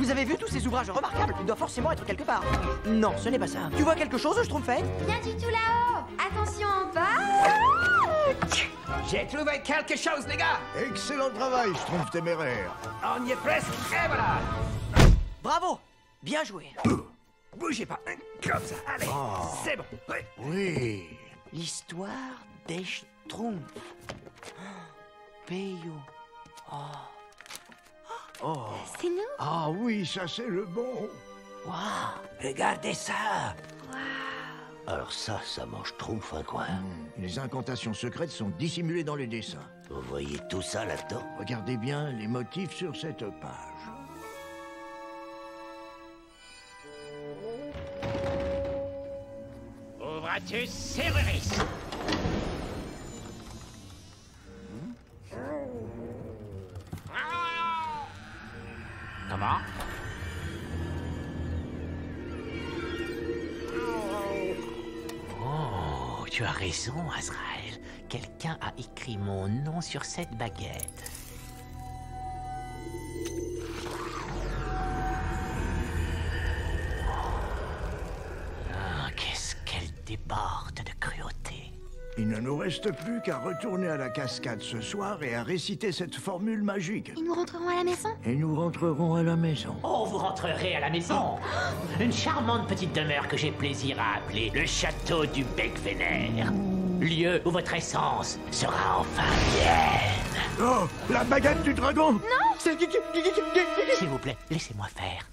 Vous avez vu tous ces ouvrages remarquables? Ils doivent forcément être quelque part. Non, ce n'est pas ça. Tu vois quelque chose, Schtroumpfette? Rien du tout là-haut. Attention en bas. J'ai trouvé quelque chose, les gars. Excellent travail, Schtroumpf téméraire. On y est presque, et voilà. Bravo! Bien joué. Bougez pas, comme ça, allez, c'est bon. Oui. Oui. L'histoire des Schtroumpfs. Peyo. C'est nous. Ah oui, ça c'est le bon. Waouh! Regardez ça. Alors ça mange Schtroumpf un coin. Les incantations secrètes sont dissimulées dans les dessins. Vous voyez tout ça là-dedans? Regardez bien les motifs sur cette page. Ouvratus Ceruris. Comment? Oh, tu as raison, Azrael. Quelqu'un a écrit mon nom sur cette baguette. Ah, qu'est-ce qu'elle déborde de cruauté. Il ne nous reste plus qu'à retourner à la cascade ce soir et à réciter cette formule magique. Et nous rentrerons à la maison. Et nous rentrerons à la maison. Oh, vous rentrerez à la maison. Une charmante petite demeure que j'ai plaisir à appeler le château du Bec Vénère. Lieu où votre essence sera enfin pleine. Oh, la baguette du dragon! Non! S'il vous plaît, laissez-moi faire.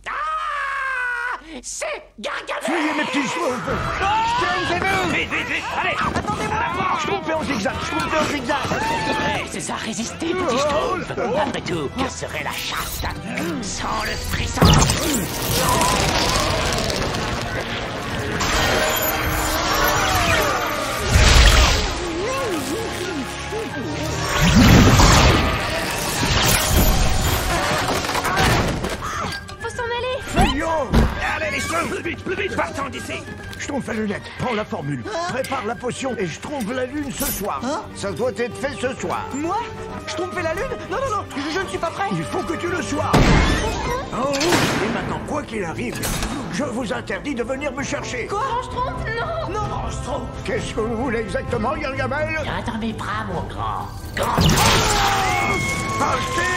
Ah! C'est Gargamel! Fuyez mes petits schtroumpfs! Vite, vite, vite, allez. Schtroumpfs en zigzag! Schtroumpfs en zigzag! Ouais, c'est ça, résistez, petit Schtroumpf. Après tout, que serait la chasse sans le frisson? Faut s'en aller. Fuyons! Allez, les Schtroumpfs, plus vite, partons d'ici. Schtroumpf à lunettes, prends la formule, prépare la potion et Schtroumpf la lune ce soir. Hein? Ça doit être fait ce soir. Moi? Schtroumpf et la lune? Non, non, non, je ne suis pas prêt. Il faut que tu le sois. En route. Et maintenant, quoi qu'il arrive, je vous interdis de venir me chercher. Quoi? Schtroumpf, non. Non! Qu'est-ce que vous voulez exactement, Gargamel? Viens dans mes bras, mon grand. Partez!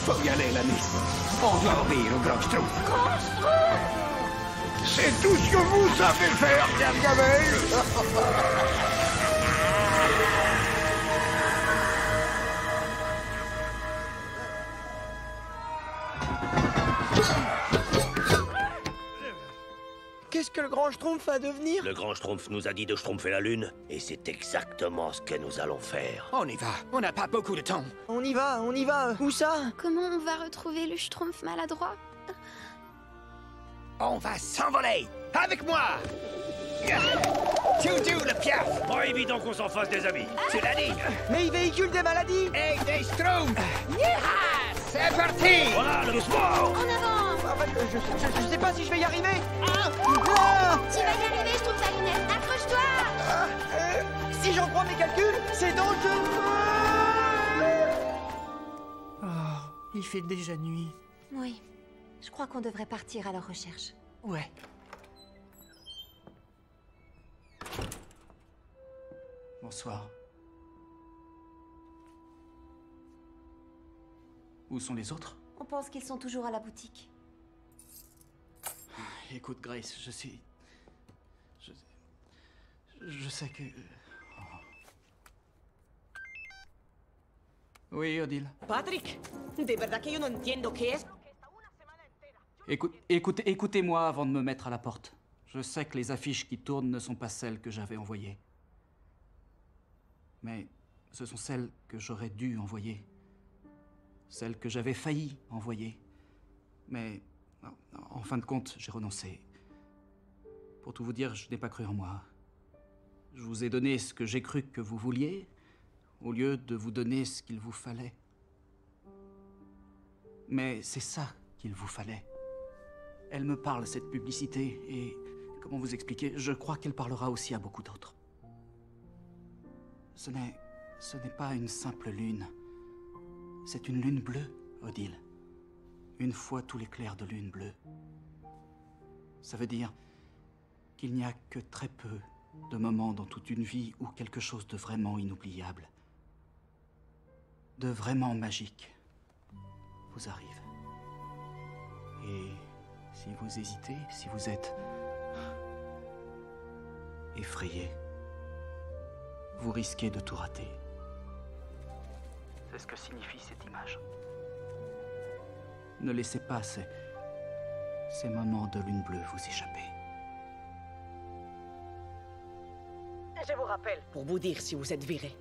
Faut y aller, l'ami. On doit obéir au grand Schtroumpf. C'est tout ce que vous savez faire, Gargamel! Qu'est-ce que le grand Schtroumpf va devenir? Le grand Schtroumpf nous a dit de schtroumpfer la lune, et c'est exactement ce que nous allons faire. On y va, on n'a pas beaucoup de temps. On y va, on y va. Où ça? Comment on va retrouver le Schtroumpf maladroit? On va s'envoler. Avec moi. Toudou le piaf. Pas évident qu'on s'en fasse des amis. Tu l'as dit. Mais il véhicule des maladies. Et des Schtroumpfs. C'est parti. Voilà, le sport. En avant. En fait, je sais pas si je vais y arriver. Ah! Tu vas y arriver, Schtroumpf à lunettes. Accroche-toi. Si j'en crois mes calculs, c'est dangereux. Il fait déjà nuit. Oui. Je crois qu'on devrait partir à leur recherche. Ouais. Bonsoir. Où sont les autres? On pense qu'ils sont toujours à la boutique. Écoute, Grace, je sais que... Oui, Odile. Patrick, de verdad que yo no entiendo qué es. Écoutez-moi avant de me mettre à la porte. Je sais que les affiches qui tournent ne sont pas celles que j'avais envoyées. Mais ce sont celles que j'aurais dû envoyer. Celles que j'avais failli envoyer. Mais en fin de compte, j'ai renoncé. Pour tout vous dire, je n'ai pas cru en moi. Je vous ai donné ce que j'ai cru que vous vouliez, au lieu de vous donner ce qu'il vous fallait. Mais c'est ça qu'il vous fallait. Elle me parle, cette publicité, et comment vous expliquer, je crois qu'elle parlera aussi à beaucoup d'autres. Ce n'est pas une simple lune. C'est une lune bleue, Odile. Une fois tous les clairs de lune bleue. Ça veut dire qu'il n'y a que très peu de moments dans toute une vie où quelque chose de vraiment inoubliable, de vraiment magique, vous arrive. Et si vous hésitez, si vous êtes effrayé, vous risquez de tout rater. C'est ce que signifie cette image. Ne laissez pas ces moments de lune bleue vous échapper. Je vous rappelle pour vous dire si vous êtes viré.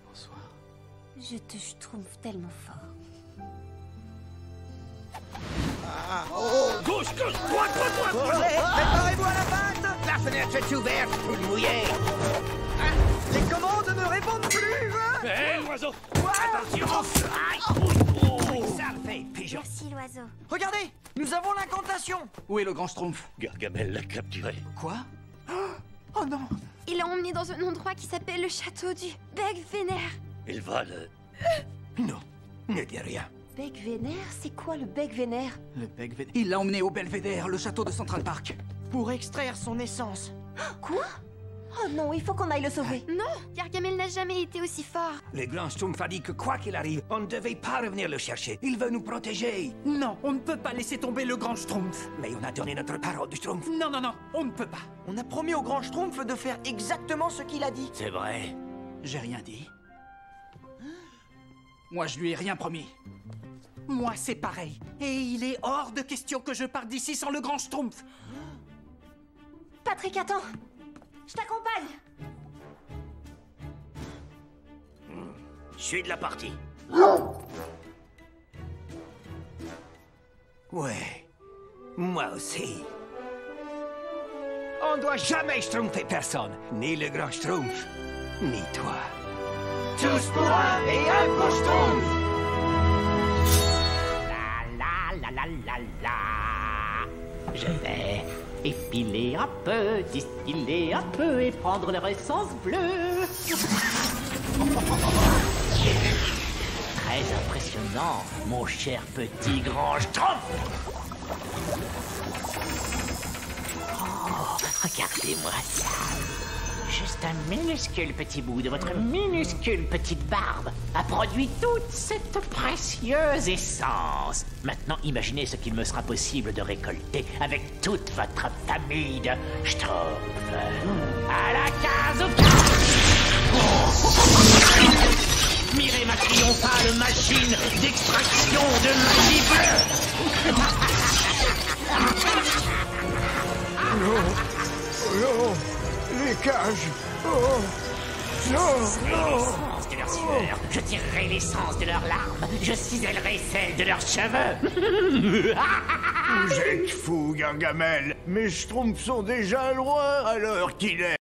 Bonsoir. Je te schtroumpf tellement fort. Gauche, gauche, droite, droite, droite. Préparez-vous à la pâte. La fenêtre est ouverte, vous le mouillez. Les commandes ne répondent plus. Hé, l'oiseau! Attention. Ça le fait, pigeon. Merci, l'oiseau. Regardez, nous avons l'incantation. Où est le grand schtroumpf? Gargamel l'a capturé. Quoi? Oh non! Il l'a emmené dans un endroit qui s'appelle le château du Bec Vénère. Il va le... Non, ne dis rien. Bec Vénère? C'est quoi le Bec Vénère? Le Belvédère. Il l'a emmené au Belvédère, le château de Central Park. Pour extraire son essence. Quoi? Oh non, il faut qu'on aille le sauver. Non, Gargamel n'a jamais été aussi fort. Le grand Schtroumpf a dit que quoi qu'il arrive, on ne devait pas revenir le chercher. Il veut nous protéger. Non, on ne peut pas laisser tomber le grand Schtroumpf. Mais on a donné notre parole de Schtroumpf. Non, non, non, on ne peut pas. On a promis au grand Schtroumpf de faire exactement ce qu'il a dit. C'est vrai. J'ai rien dit. Moi, je lui ai rien promis. Moi, c'est pareil. Et il est hors de question que je parte d'ici sans le grand Schtroumpf. Patrick, attends. Je t'accompagne. Je suis de la partie. Ouais, moi aussi. On doit jamais schtroumpfer personne. Ni le grand Schtroumpf, ni toi. Tous pour un et un pour Schtroumpf. La la la la la. Je vais épiler un peu, distiller un peu et prendre leur essence bleue. Très impressionnant, mon cher petit grand Schtroumpf. Oh, regardez-moi ça. Juste un minuscule petit bout de votre minuscule petite barbe a produit toute cette précieuse essence. Maintenant, imaginez ce qu'il me sera possible de récolter avec toute votre famille de Schtroumpf. À la case au Mirez ma triomphale machine d'extraction de magie bleue. Non, les cages. Oh, non, non. L'essence de leur sueur, je tirerai l'essence de leurs larmes, je cisellerai celle de leurs cheveux. Vous êtes fou, Gargamel. Mes Schtroumpfs sont déjà loin à l'heure qu'il est.